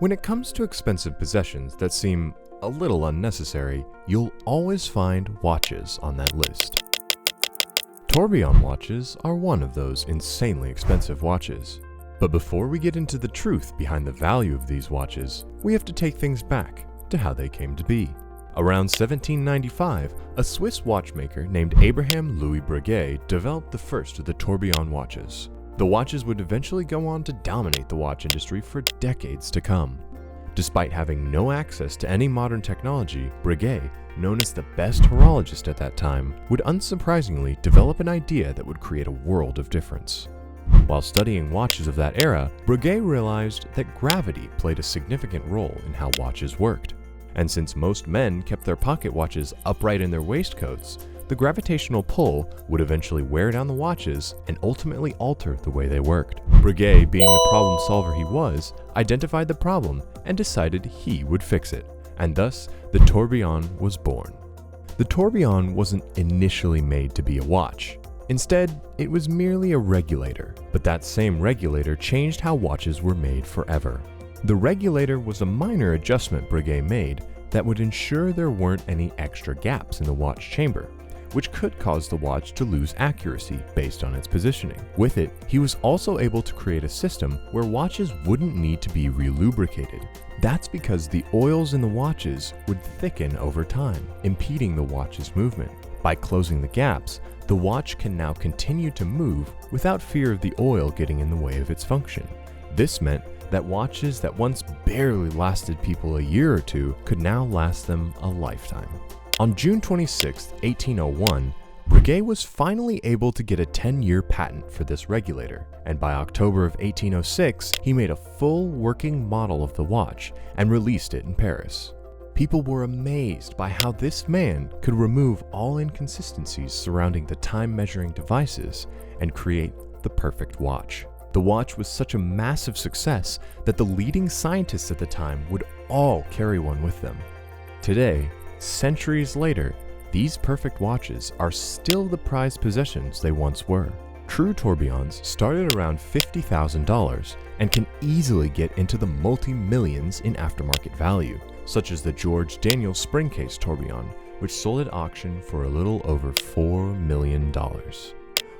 When it comes to expensive possessions that seem a little unnecessary, you'll always find watches on that list. Tourbillon watches are one of those insanely expensive watches. But before we get into the truth behind the value of these watches, we have to take things back to how they came to be. Around 1795, a Swiss watchmaker named Abraham Louis Breguet developed the first of the Tourbillon watches. The watches would eventually go on to dominate the watch industry for decades to come. Despite having no access to any modern technology, Breguet, known as the best horologist at that time, would unsurprisingly develop an idea that would create a world of difference. While studying watches of that era, Breguet realized that gravity played a significant role in how watches worked. And since most men kept their pocket watches upright in their waistcoats, the gravitational pull would eventually wear down the watches and ultimately alter the way they worked. Breguet, being the problem solver he was, identified the problem and decided he would fix it, and thus the tourbillon was born. The tourbillon wasn't initially made to be a watch. Instead, it was merely a regulator, but that same regulator changed how watches were made forever. The regulator was a minor adjustment Breguet made that would ensure there weren't any extra gaps in the watch chamber, which could cause the watch to lose accuracy based on its positioning. With it, he was also able to create a system where watches wouldn't need to be relubricated. That's because the oils in the watches would thicken over time, impeding the watch's movement. By closing the gaps, the watch can now continue to move without fear of the oil getting in the way of its function. This meant that watches that once barely lasted people a year or two could now last them a lifetime. On June 26, 1801, Breguet was finally able to get a 10-year patent for this regulator, and by October of 1806, he made a full working model of the watch and released it in Paris. People were amazed by how this man could remove all inconsistencies surrounding the time-measuring devices and create the perfect watch. The watch was such a massive success that the leading scientists at the time would all carry one with them. Today, centuries later, these perfect watches are still the prized possessions they once were. True tourbillons started around $50,000 and can easily get into the multi-millions in aftermarket value, such as the George Daniel spring case tourbillon, which sold at auction for a little over $4 million.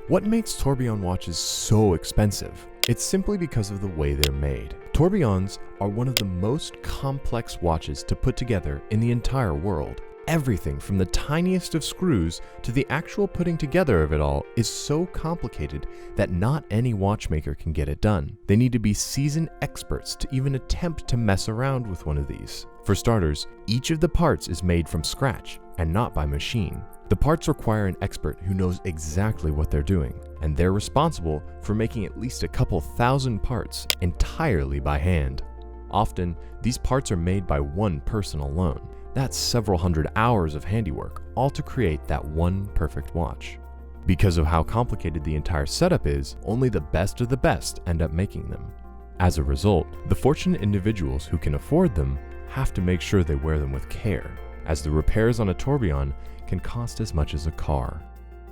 What makes tourbillon watches so expensive? It's simply because of the way they're made. Tourbillons are one of the most complex watches to put together in the entire world. Everything from the tiniest of screws to the actual putting together of it all is so complicated that not any watchmaker can get it done. They need to be seasoned experts to even attempt to mess around with one of these. For starters, each of the parts is made from scratch and not by machine. The parts require an expert who knows exactly what they're doing, and they're responsible for making at least a couple thousand parts entirely by hand. Often, these parts are made by one person alone. That's several hundred hours of handiwork, all to create that one perfect watch. Because of how complicated the entire setup is, only the best of the best end up making them. As a result, the fortunate individuals who can afford them have to make sure they wear them with care, as the repairs on a tourbillon can cost as much as a car.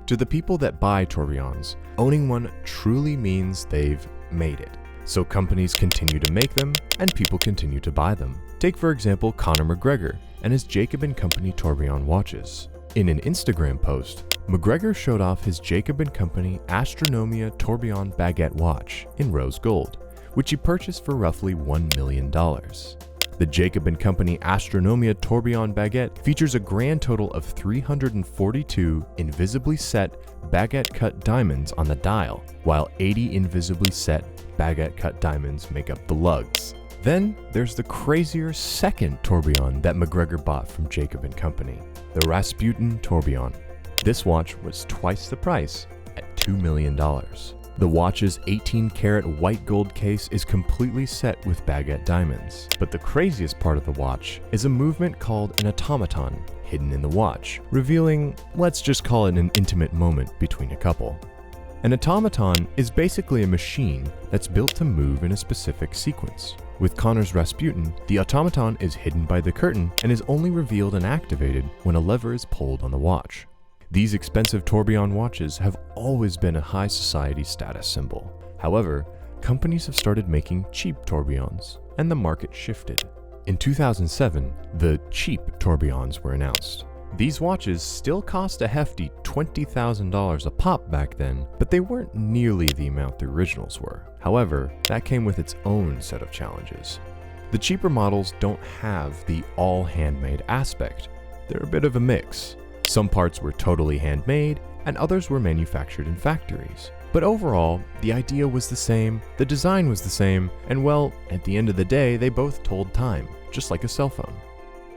To the people that buy tourbillons, owning one truly means they've made it. So companies continue to make them, and people continue to buy them. Take for example Conor McGregor and his Jacob & Company Tourbillon watches. In an Instagram post, McGregor showed off his Jacob & Company Astronomia Tourbillon Baguette watch in rose gold, which he purchased for roughly $1 million. The Jacob & Company Astronomia Tourbillon Baguette features a grand total of 342 invisibly set baguette-cut diamonds on the dial, while 80 invisibly set baguette-cut diamonds make up the lugs. Then there's the crazier second tourbillon that McGregor bought from Jacob & Company, the Rasputin Tourbillon. This watch was twice the price at $2 million. The watch's 18-karat white gold case is completely set with baguette diamonds. But the craziest part of the watch is a movement called an automaton hidden in the watch, revealing, let's just call it an intimate moment between a couple. An automaton is basically a machine that's built to move in a specific sequence. With Conor's Rasputin, the automaton is hidden by the curtain and is only revealed and activated when a lever is pulled on the watch. These expensive tourbillon watches have always been a high society status symbol. However, companies have started making cheap tourbillons, and the market shifted. In 2007, the cheap tourbillons were announced. These watches still cost a hefty $20,000 a pop back then, but they weren't nearly the amount the originals were. However, that came with its own set of challenges. The cheaper models don't have the all handmade aspect. They're a bit of a mix. Some parts were totally handmade, and others were manufactured in factories. But overall, the idea was the same, the design was the same, and well, at the end of the day, they both told time, just like a cell phone.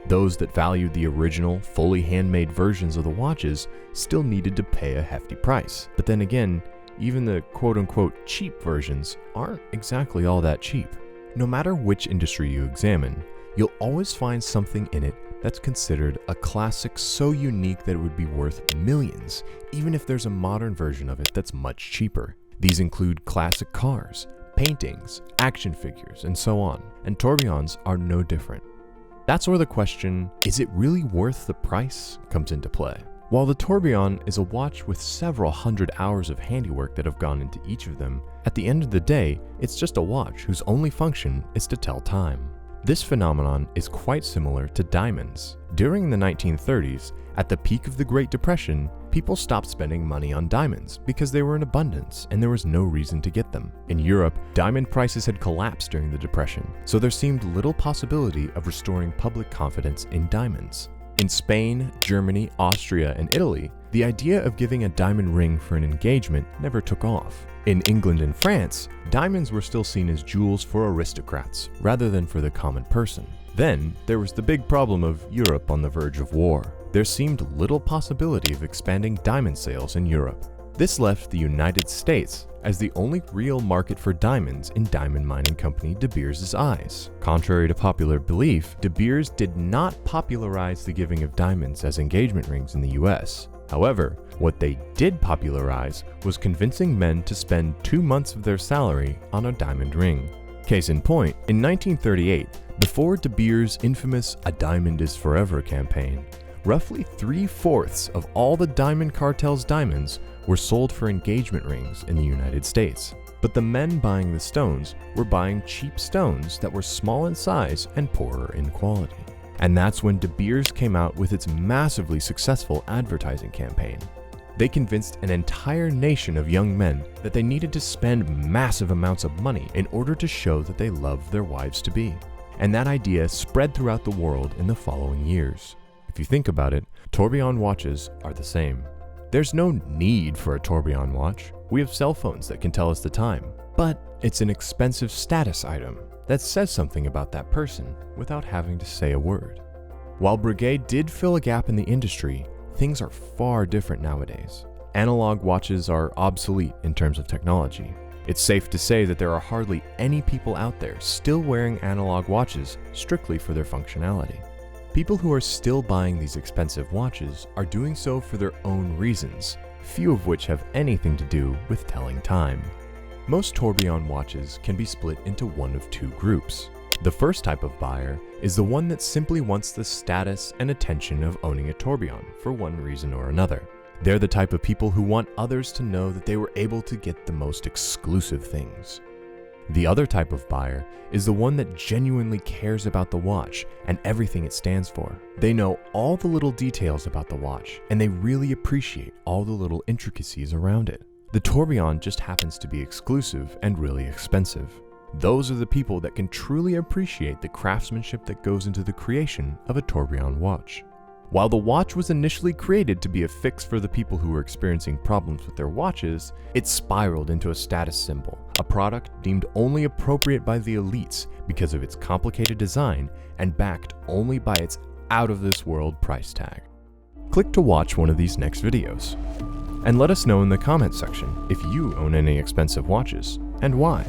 Those that valued the original, fully handmade versions of the watches still needed to pay a hefty price. But then again, even the quote-unquote cheap versions aren't exactly all that cheap. No matter which industry you examine, you'll always find something in it that's considered a classic so unique that it would be worth millions, even if there's a modern version of it that's much cheaper. These include classic cars, paintings, action figures, and so on, and tourbillons are no different. That's where the question, is it really worth the price, comes into play. While the tourbillon is a watch with several hundred hours of handiwork that have gone into each of them, at the end of the day, it's just a watch whose only function is to tell time. This phenomenon is quite similar to diamonds. During the 1930s, at the peak of the Great Depression, people stopped spending money on diamonds because they were in abundance and there was no reason to get them. In Europe, diamond prices had collapsed during the Depression, so there seemed little possibility of restoring public confidence in diamonds. In Spain, Germany, Austria, and Italy, the idea of giving a diamond ring for an engagement never took off. In England and France, diamonds were still seen as jewels for aristocrats rather than for the common person. Then, there was the big problem of Europe on the verge of war. There seemed little possibility of expanding diamond sales in Europe. This left the United States as the only real market for diamonds in diamond mining company De Beers' eyes. Contrary to popular belief, De Beers did not popularize the giving of diamonds as engagement rings in the US. However, what they did popularize was convincing men to spend 2 months of their salary on a diamond ring. Case in point, in 1938, before De Beers' infamous "A Diamond is Forever" campaign, roughly 3/4 of all the diamond cartel's diamonds were sold for engagement rings in the United States. But the men buying the stones were buying cheap stones that were small in size and poorer in quality. And that's when De Beers came out with its massively successful advertising campaign. They convinced an entire nation of young men that they needed to spend massive amounts of money in order to show that they loved their wives-to-be. And that idea spread throughout the world in the following years. If you think about it, tourbillon watches are the same. There's no need for a tourbillon watch. We have cell phones that can tell us the time. But it's an expensive status item that says something about that person without having to say a word. While Breguet did fill a gap in the industry, things are far different nowadays. Analog watches are obsolete in terms of technology. It's safe to say that there are hardly any people out there still wearing analog watches strictly for their functionality. People who are still buying these expensive watches are doing so for their own reasons, few of which have anything to do with telling time. Most tourbillon watches can be split into one of two groups. The first type of buyer is the one that simply wants the status and attention of owning a tourbillon for one reason or another. They're the type of people who want others to know that they were able to get the most exclusive things. The other type of buyer is the one that genuinely cares about the watch and everything it stands for. They know all the little details about the watch, and they really appreciate all the little intricacies around it. The tourbillon just happens to be exclusive and really expensive. Those are the people that can truly appreciate the craftsmanship that goes into the creation of a tourbillon watch. While the watch was initially created to be a fix for the people who were experiencing problems with their watches, it spiraled into a status symbol, a product deemed only appropriate by the elites because of its complicated design and backed only by its out-of-this-world price tag. Click to watch one of these next videos. And let us know in the comment section if you own any expensive watches and why.